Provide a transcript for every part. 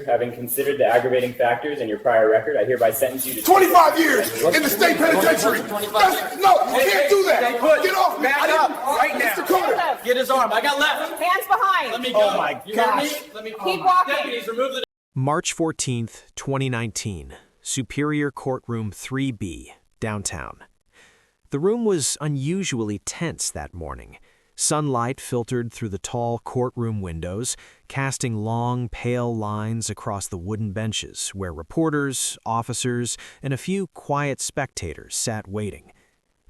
Having considered the aggravating factors in your prior record, I hereby sentence you to 25 years in the state penitentiary. No, you can't do that. Get off me. Back up right now. Mr. Carter. Get his arm. I got left. Hands behind. Let me go. Oh my gosh. Let me Keep walking. Deputies, remove the... March 14th, 2019, Superior Courtroom 3B, downtown. The room was unusually tense that morning. Sunlight filtered through the tall courtroom windows, casting long, pale lines across the wooden benches where reporters, officers, and a few quiet spectators sat waiting.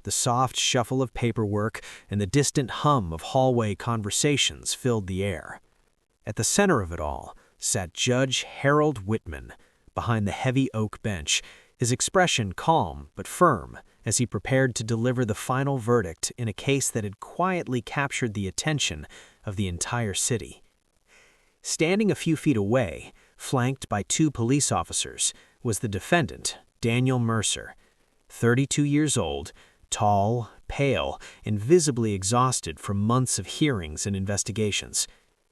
The soft shuffle of paperwork and the distant hum of hallway conversations filled the air. At the center of it all sat Judge Harold Whitman, behind the heavy oak bench, his expression calm but firm as he prepared to deliver the final verdict in a case that had quietly captured the attention of the entire city. Standing a few feet away, flanked by two police officers, was the defendant, Daniel Mercer, 32 years old, tall, pale, and visibly exhausted from months of hearings and investigations.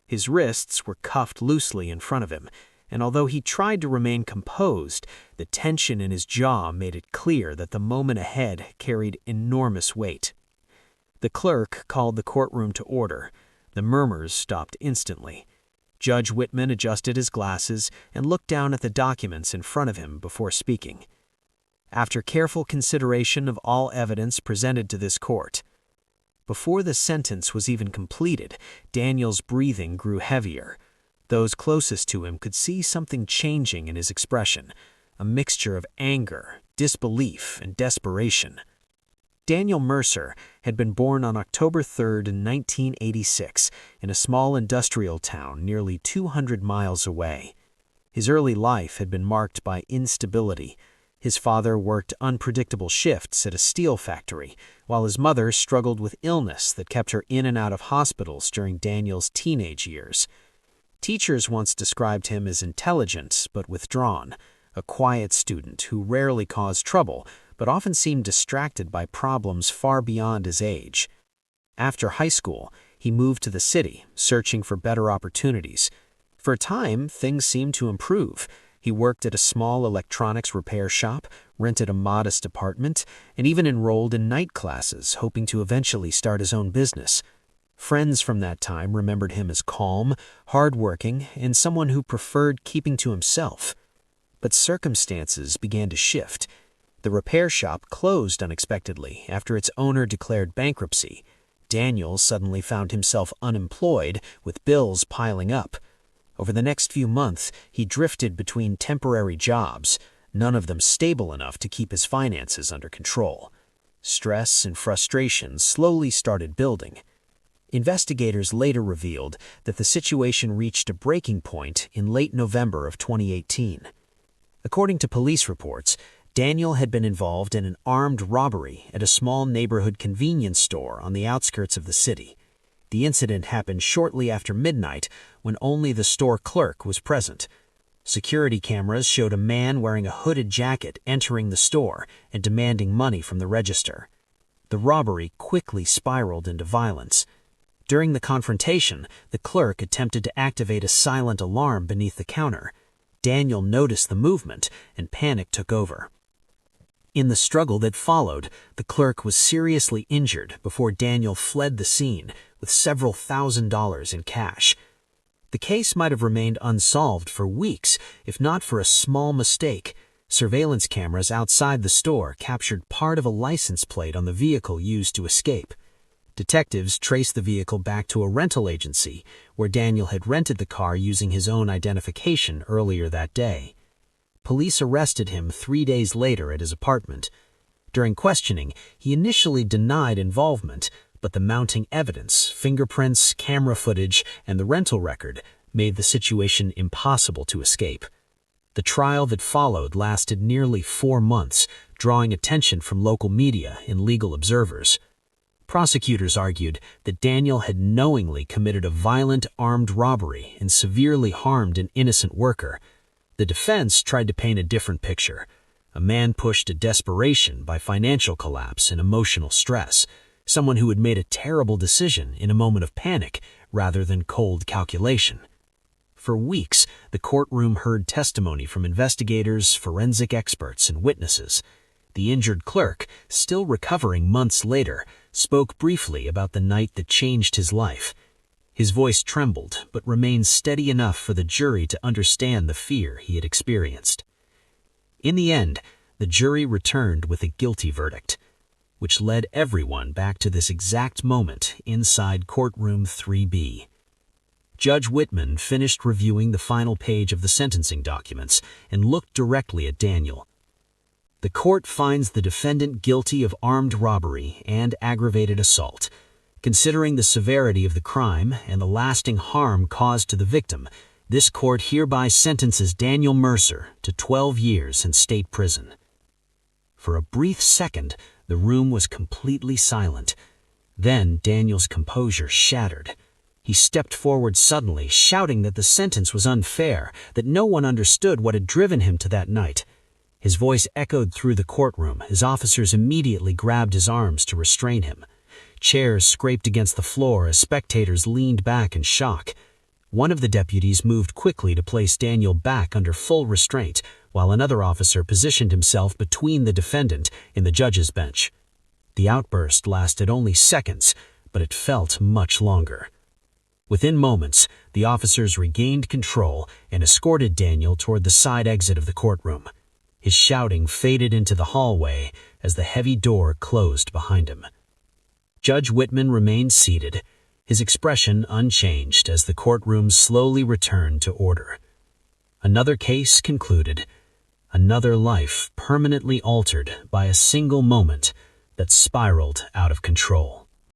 His wrists were cuffed loosely in front of him, and although he tried to remain composed, the tension in his jaw made it clear that the moment ahead carried enormous weight. The clerk called the courtroom to order. The murmurs stopped instantly. Judge Whitman adjusted his glasses and looked down at the documents in front of him before speaking. After careful consideration of all evidence presented to this court, before the sentence was even completed, Daniel's breathing grew heavier. Those closest to him could see something changing in his expression, a mixture of anger, disbelief, and desperation. Daniel Mercer had been born on October 3rd in 1986 in a small industrial town nearly 200 miles away. His early life had been marked by instability. His father worked unpredictable shifts at a steel factory, while his mother struggled with illness that kept her in and out of hospitals during Daniel's teenage years. Teachers once described him as intelligent but withdrawn, a quiet student who rarely caused trouble but often seemed distracted by problems far beyond his age. After high school, he moved to the city, searching for better opportunities. For a time, things seemed to improve. He worked at a small electronics repair shop, rented a modest apartment, and even enrolled in night classes, hoping to eventually start his own business. Friends from that time remembered him as calm, hardworking, and someone who preferred keeping to himself. But circumstances began to shift. The repair shop closed unexpectedly after its owner declared bankruptcy. Daniel suddenly found himself unemployed, with bills piling up. Over the next few months, he drifted between temporary jobs, none of them stable enough to keep his finances under control. Stress and frustration slowly started building. Investigators later revealed that the situation reached a breaking point in late November of 2018. According to police reports, Daniel had been involved in an armed robbery at a small neighborhood convenience store on the outskirts of the city. The incident happened shortly after midnight when only the store clerk was present. Security cameras showed a man wearing a hooded jacket entering the store and demanding money from the register. The robbery quickly spiraled into violence. During the confrontation, the clerk attempted to activate a silent alarm beneath the counter. Daniel noticed the movement, and panic took over. In the struggle that followed, the clerk was seriously injured before Daniel fled the scene with several $1,000s in cash. The case might have remained unsolved for weeks if not for a small mistake. Surveillance cameras outside the store captured part of a license plate on the vehicle used to escape. Detectives traced the vehicle back to a rental agency where Daniel had rented the car using his own identification earlier that day. Police arrested him 3 days later at his apartment. During questioning, he initially denied involvement, but the mounting evidence, fingerprints, camera footage, and the rental record made the situation impossible to escape. The trial that followed lasted nearly 4 months, drawing attention from local media and legal observers. Prosecutors argued that Daniel had knowingly committed a violent armed robbery and severely harmed an innocent worker. The defense tried to paint a different picture. A man pushed to desperation by financial collapse and emotional stress, someone who had made a terrible decision in a moment of panic rather than cold calculation. For weeks, the courtroom heard testimony from investigators, forensic experts, and witnesses. The injured clerk, still recovering months later, spoke briefly about the night that changed his life. His voice trembled, but remained steady enough for the jury to understand the fear he had experienced. In the end, the jury returned with a guilty verdict, which led everyone back to this exact moment inside Courtroom 3B. Judge Whitman finished reviewing the final page of the sentencing documents and looked directly at Daniel. The court finds the defendant guilty of armed robbery and aggravated assault. Considering the severity of the crime and the lasting harm caused to the victim, this court hereby sentences Daniel Mercer to 12 years in state prison. For a brief second, the room was completely silent. Then Daniel's composure shattered. He stepped forward suddenly, shouting that the sentence was unfair, that no one understood what had driven him to that night. His voice echoed through the courtroom as officers immediately grabbed his arms to restrain him. Chairs scraped against the floor as spectators leaned back in shock. One of the deputies moved quickly to place Daniel back under full restraint, while another officer positioned himself between the defendant and the judge's bench. The outburst lasted only seconds, but it felt much longer. Within moments, the officers regained control and escorted Daniel toward the side exit of the courtroom. His shouting faded into the hallway as the heavy door closed behind him. Judge Whitman remained seated, his expression unchanged as the courtroom slowly returned to order. Another case concluded, another life permanently altered by a single moment that spiraled out of control.